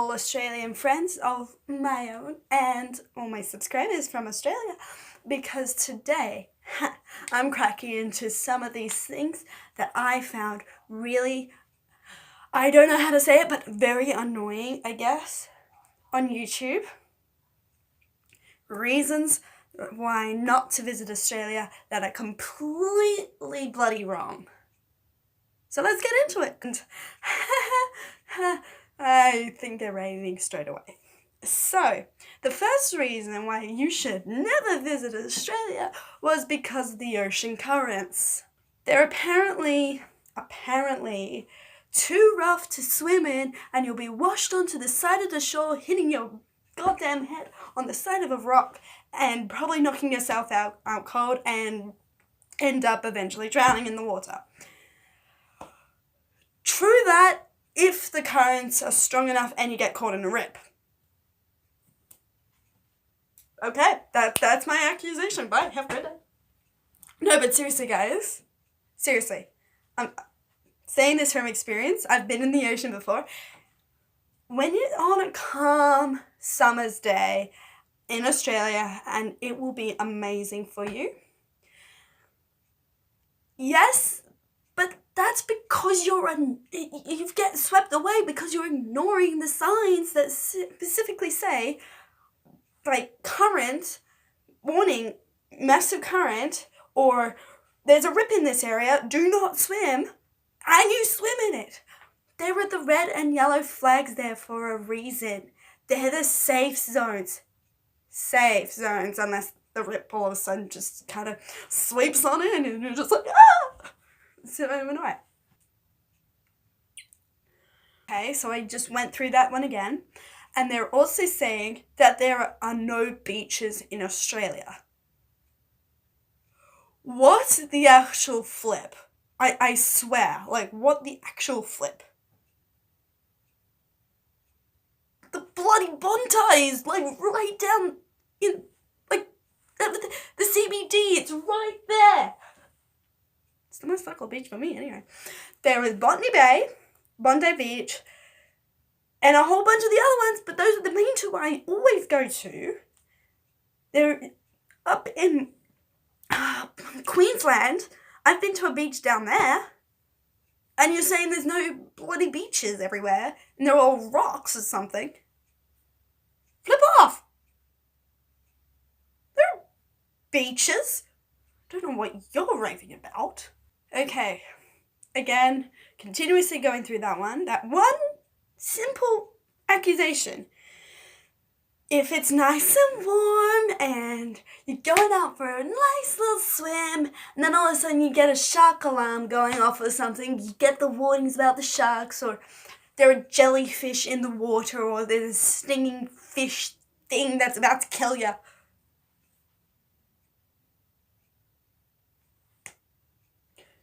all Australian friends of my own and all my subscribers from Australia, because today I'm cracking into some of these things that I found really, I don't know how to say it, but very annoying, I guess, on YouTube. Reasons why not to visit Australia that are completely bloody wrong. So let's get into it. And I think they're raining straight away. So, the first reason why you should never visit Australia was because of the ocean currents. They're apparently too rough to swim in, and you'll be washed onto the side of the shore, hitting your goddamn head on the side of a rock, and probably knocking yourself out cold, and end up eventually drowning in the water. True that if the currents are strong enough and you get caught in a rip. Okay, that's my accusation. Bye, have a good day. No, but seriously, guys. Seriously. I'm saying this from experience. I've been in the ocean before. When you're on a calm summer's day in Australia, and it will be amazing for you. Yes, but that's because you get swept away because you're ignoring the signs that specifically say, like, current, warning, massive current, or there's a rip in this area, do not swim, and you swim in it. There are the red and yellow flags there for a reason. They're the safe zones. Safe zones, unless the rip all of a sudden just kind of sweeps on in and you're just like, ah! So anyway. Okay, so I just went through that one again. And they're also saying that there are no beaches in Australia. What the actual flip? I swear, like, what the actual flip? The bloody Bondi is, like, right down in, like, the CBD, it's right there. It's the most local beach for me, anyway. There is Bondi Beach, and a whole bunch of the other ones, but those are the main two I always go to. They're up in Queensland. I've been to a beach down there, and you're saying there's no bloody beaches everywhere, and they're all rocks or something. Flip off! There are beaches. I don't know what you're raving about. Okay, again, continuously going through that one simple accusation. If it's nice and warm and you're going out for a nice little swim, and then all of a sudden you get a shark alarm going off or something, you get the warnings about the sharks, or there are jellyfish in the water, or there's a stinging fish thing that's about to kill you.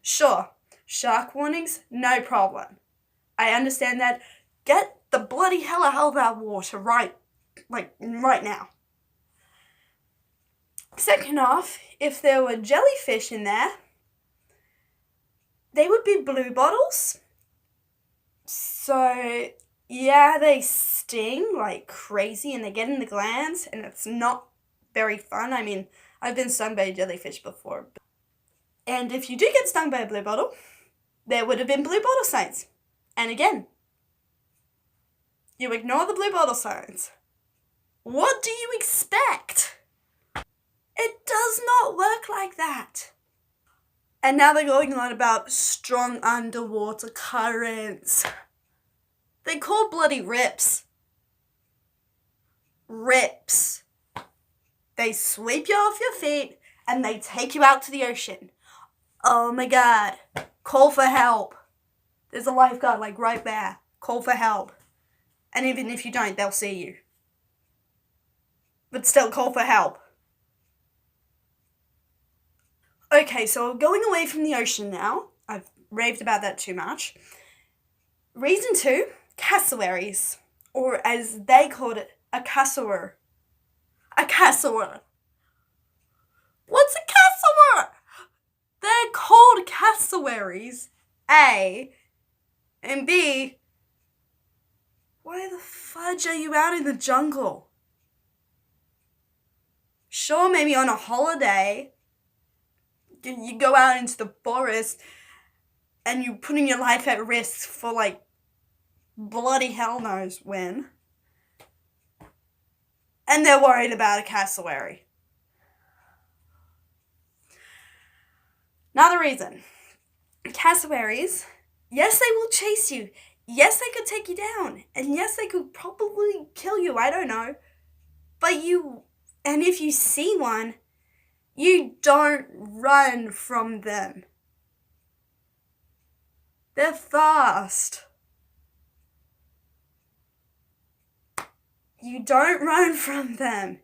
Sure, shark warnings, no problem. I understand that. Get the bloody hell out of that water right now. Second off, if there were jellyfish in there, they would be blue bottles. So, yeah, they sting like crazy and they get in the glands, and it's not very fun. I mean, I've been stung by a jellyfish before. And if you do get stung by a blue bottle, there would have been blue bottle signs. And again, you ignore the blue bottle signs. What do you expect? It does not work like that. And now they're going on about strong underwater currents. They call bloody rips. Rips. They sweep you off your feet and they take you out to the ocean. Oh my God. Call for help. There's a lifeguard like right there. Call for help. And even if you don't, they'll see you. But still, call for help. Okay, so going away from the ocean now. I've raved about that too much. Reason 2, cassowaries. Or as they called it, a cassower. A cassower. What's a cassower? They're called cassowaries. A. And B. Why the fudge are you out in the jungle? Sure, maybe on a holiday, you go out into the forest and you're putting your life at risk for like bloody hell knows when. And they're worried about a cassowary. Another reason. Cassowaries, yes, they will chase you. Yes, they could take you down. And yes, they could probably kill you. I don't know. But and if you see one, you don't run from them. They're fast. You don't run from them.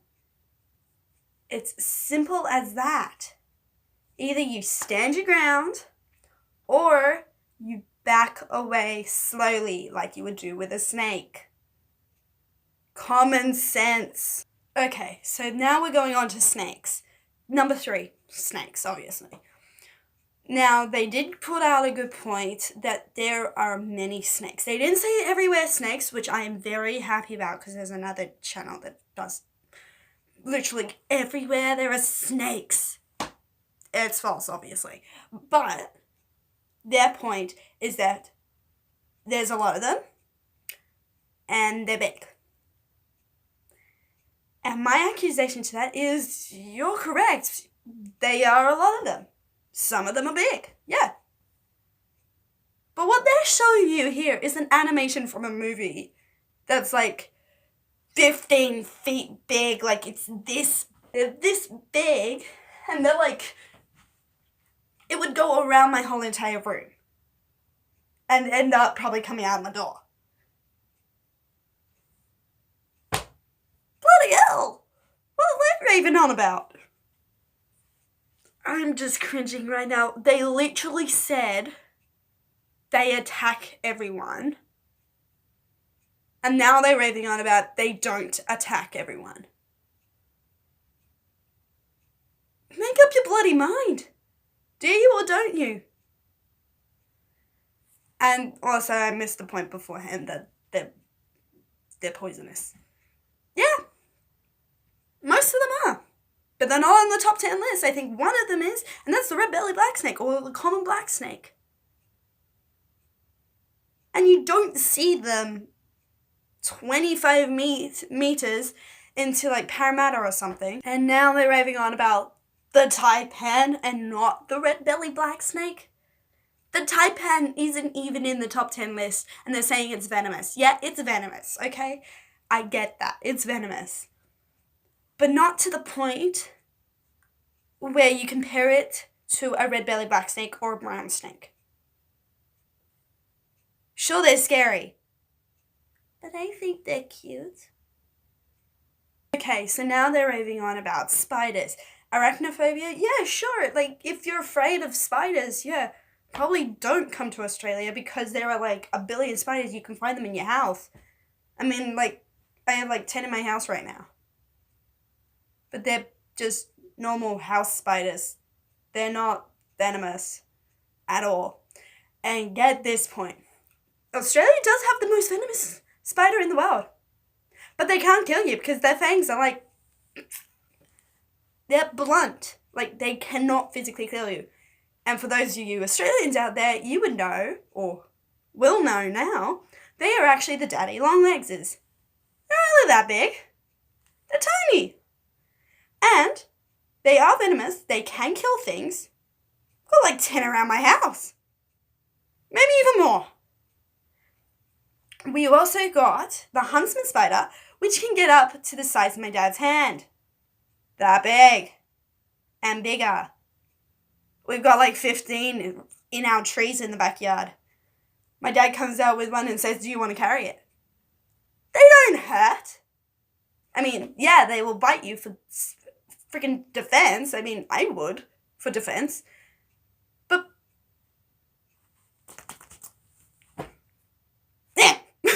It's simple as that. Either you stand your ground or you back away slowly like you would do with a snake. Common sense. Okay, so now we're going on to snakes. Number 3, snakes, obviously. Now, they did put out a good point that there are many snakes. They didn't say everywhere snakes, which I am very happy about because there's another channel that does literally everywhere there are snakes. It's false, obviously. But their point is that there's a lot of them and they're big. And my accusation to that is, you're correct. They are a lot of them. Some of them are big, yeah. But what they're showing you here is an animation from a movie that's like 15 feet big, like they're this big, and they're like, it would go around my whole entire room and end up probably coming out of my door. Bloody hell! What are they raving on about? I'm just cringing right now. They literally said they attack everyone. And now they're raving on about they don't attack everyone. Make up your bloody mind. Do you or don't you? And also I missed the point beforehand that they're poisonous. Yeah. Most of them are. But they're not on the top 10 list. I think one of them is, and that's the red-bellied black snake, or the common black snake. And you don't see them 25 meters into like Parramatta or something. And now they're raving on about the taipan and not the red-bellied black snake. The taipan isn't even in the top 10 list, and they're saying it's venomous. Yeah, it's venomous, okay? I get that. It's venomous. But not to the point where you compare it to a red-bellied black snake or a brown snake. Sure, they're scary, but I think they're cute. Okay, so now they're raving on about spiders. Arachnophobia? Yeah, sure. Like, if you're afraid of spiders, yeah, probably don't come to Australia because there are like a billion spiders. You can find them in your house. I mean, like, I have like 10 in my house right now. But they're just normal house spiders. They're not venomous at all. And get this point. Australia does have the most venomous spider in the world. But they can't kill you because their fangs are like, they're blunt. Like, they cannot physically kill you. And for those of you Australians out there, you would know, or will know now, they are actually the daddy longlegses. They're not really that big. They're tiny. And they are venomous. They can kill things. I've got like 10 around my house. Maybe even more. We also got the huntsman spider, which can get up to the size of my dad's hand. That big. And bigger. We've got like 15 in our trees in the backyard. My dad comes out with one and says, do you want to carry it? They don't hurt. I mean, yeah, they will bite you for freaking defense. I mean, I would for defense. But yeah. I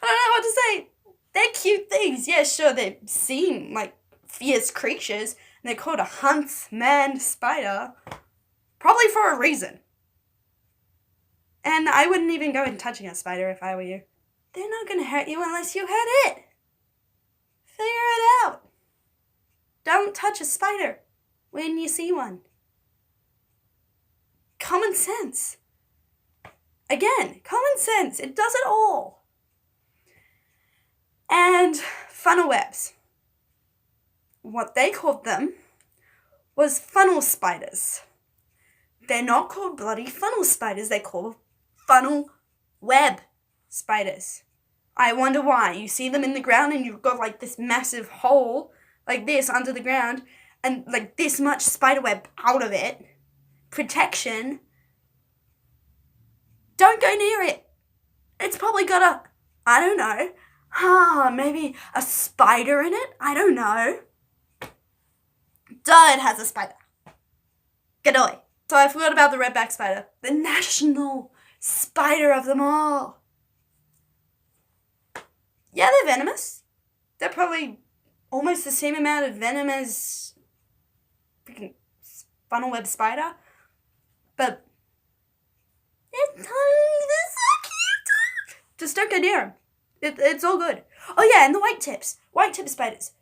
don't know what to say. They're cute things. Yeah, sure, they seem like fierce creatures. And they're called a huntsman spider. Probably for a reason. And I wouldn't even go in touching a spider if I were you. they're not going to hurt you unless you hurt it. Figure it out. Don't touch a spider when you see one. Common sense. Again, common sense. It does it all. And funnel webs. What they called them was funnel spiders. They're not called bloody funnel spiders. They're called funnel web spiders. I wonder why. You see them in the ground and you've got like this massive hole like this under the ground and like this much spider web out of it. Protection. Don't go near it. It's probably got I don't know, maybe a spider in it? I don't know. Duh, it has a spider. Gadoy. So I forgot about the redback spider. The national spider of them all. Yeah, they're venomous. They're probably almost the same amount of venom as freaking funnel web spider. But they're so cute. Just don't go near them. It's all good. Oh yeah, and the white tips. White tip spiders.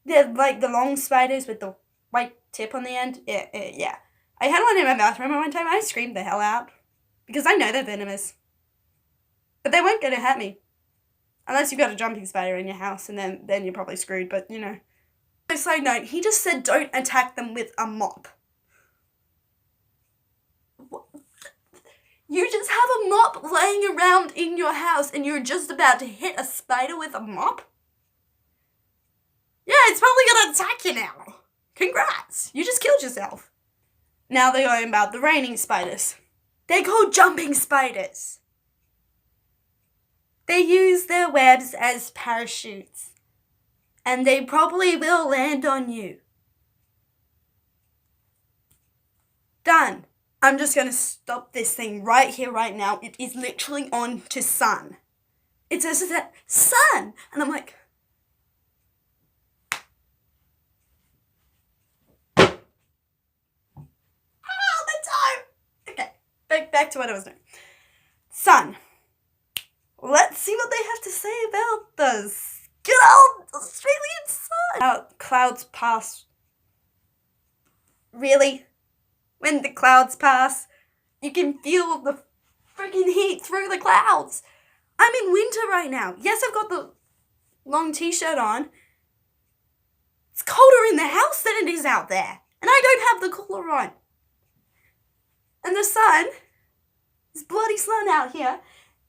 They're like the long spiders with the white tip on the end. Yeah. I had one in my bathroom at one time. I screamed the hell out. Because I know they're venomous. But they weren't going to hurt me. Unless you've got a jumping spider in your house, and then you're probably screwed, but you know. Side note, he just said don't attack them with a mop. What? You just have a mop laying around in your house and you're just about to hit a spider with a mop? Yeah, it's probably going to attack you now. Congrats, you just killed yourself. Now they're going about the raining spiders. They're called jumping spiders. They use their webs as parachutes. And they probably will land on you. Done. I'm just going to stop this thing right here, right now. It is literally on to sun. It says that sun. And I'm like, back to what I was doing. Sun. Let's see what they have to say about the good old Australian sun. Clouds pass. Really? When the clouds pass, you can feel the freaking heat through the clouds. I'm in winter right now. Yes, I've got the long t-shirt on. It's colder in the house than it is out there. And I don't have the cooler on. And the sun, this bloody sun out here,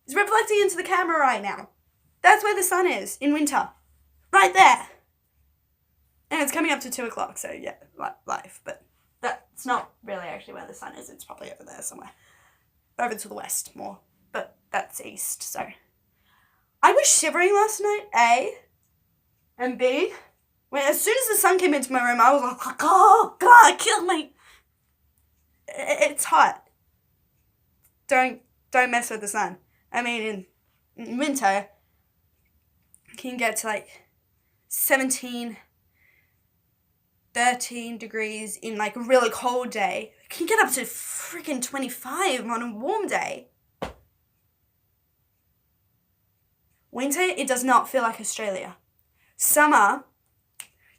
is reflecting into the camera right now. That's where the sun is in winter. Right there. And it's coming up to 2 o'clock, so yeah, life. But that's not really actually where the sun is. It's probably over there somewhere. Over to the west more. But that's east, so. I was shivering last night, A. And B, as soon as the sun came into my room, I was like, oh, God, kill me. It's hot. Don't mess with the sun. I mean, in winter, it can get to like 17, 13 degrees in like a really cold day. It can get up to freaking 25 on a warm day. Winter, it does not feel like Australia. Summer,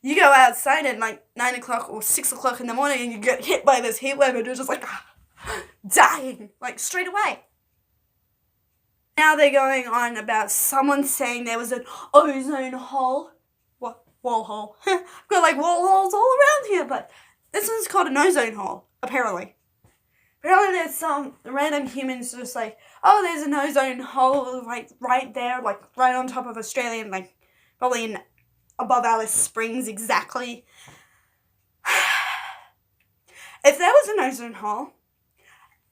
you go outside at like 9 o'clock or 6 o'clock in the morning and you get hit by this heat wave and you're just like dying, like straight away. Now they're going on about someone saying there was an ozone hole. What? Wall hole. I've got like wall holes all around here, but this one's called an ozone hole, apparently. Apparently there's some random humans just like, oh, there's an ozone hole like right there, like right on top of Australia, and like probably in above Alice Springs exactly. If there was an ozone hole,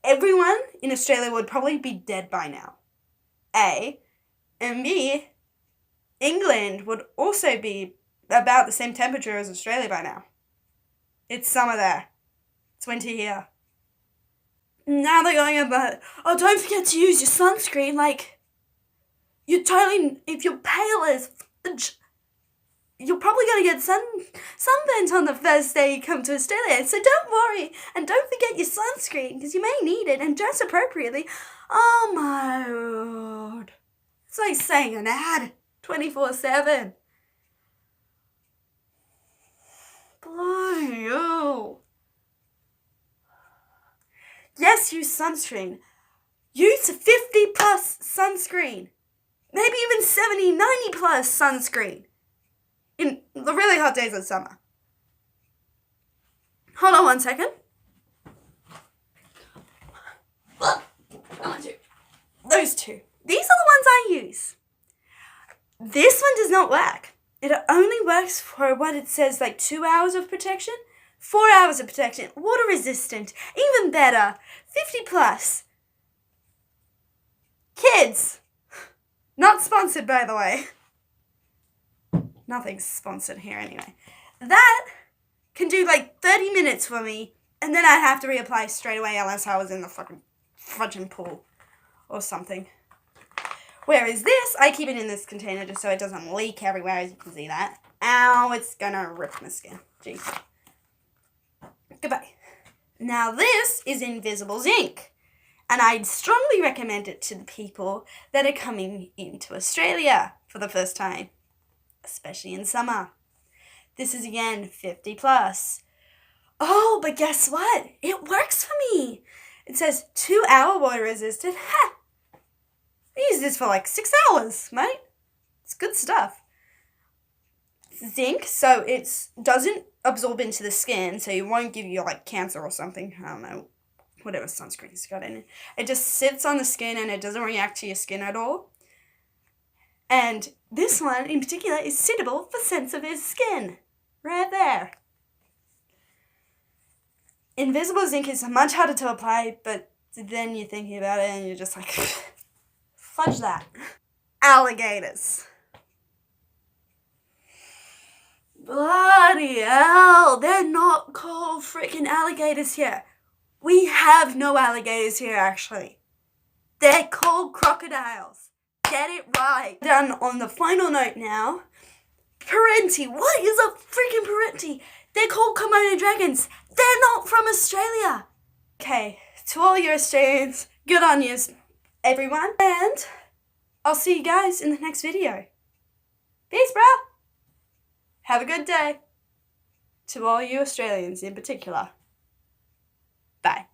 everyone in Australia would probably be dead by now. A. And B. England would also be about the same temperature as Australia by now. It's summer there. It's winter here. Now they're going about, oh, don't forget to use your sunscreen. Like, you're totally, if you're pale as you're probably going to get sunburnt on the first day you come to Australia. So don't worry. And don't forget your sunscreen because you may need it and dress appropriately. Oh my Lord. It's like saying an ad 24/7. Bloody hell. Yes, use sunscreen. Use 50 plus sunscreen. Maybe even 70, 90 plus sunscreen. In the really hot days of summer. Hold on 1 second. Those two. These are the ones I use. This one does not work. It only works for what it says, like 2 hours of protection, 4 hours of protection, water resistant, even better, 50 plus. Kids. Not sponsored, by the way. Nothing's sponsored here anyway. That can do like 30 minutes for me, and then I'd have to reapply straight away unless I was in the fucking fudging pool or something. Whereas this, I keep it in this container just so it doesn't leak everywhere, as you can see that. Ow, it's gonna rip my skin. Jeez. Goodbye. Now this is invisible zinc, and I'd strongly recommend it to the people that are coming into Australia for the first time, especially in summer. This is again 50 plus. Oh, but guess what? It works for me. It says 2 hour water resistant. Ha! I use this for like 6 hours, mate. It's good stuff. Zinc, so it doesn't absorb into the skin, so it won't give you like cancer or something. I don't know, whatever sunscreen's got in it. It just sits on the skin and it doesn't react to your skin at all. And this one in particular is suitable for sensitive skin. Right there. Invisible zinc is much harder to apply, but then you're thinking about it and you're just like, fudge that. Alligators. Bloody hell, they're not called freaking alligators here. We have no alligators here, actually. They're called crocodiles. Get it right. Done on the final note now. Parenti. What is a freaking parenti? They're called Komodo dragons. They're not from Australia. Okay, to all you Australians, good on yous, everyone. And I'll see you guys in the next video. Peace, bro. Have a good day. To all you Australians in particular. Bye.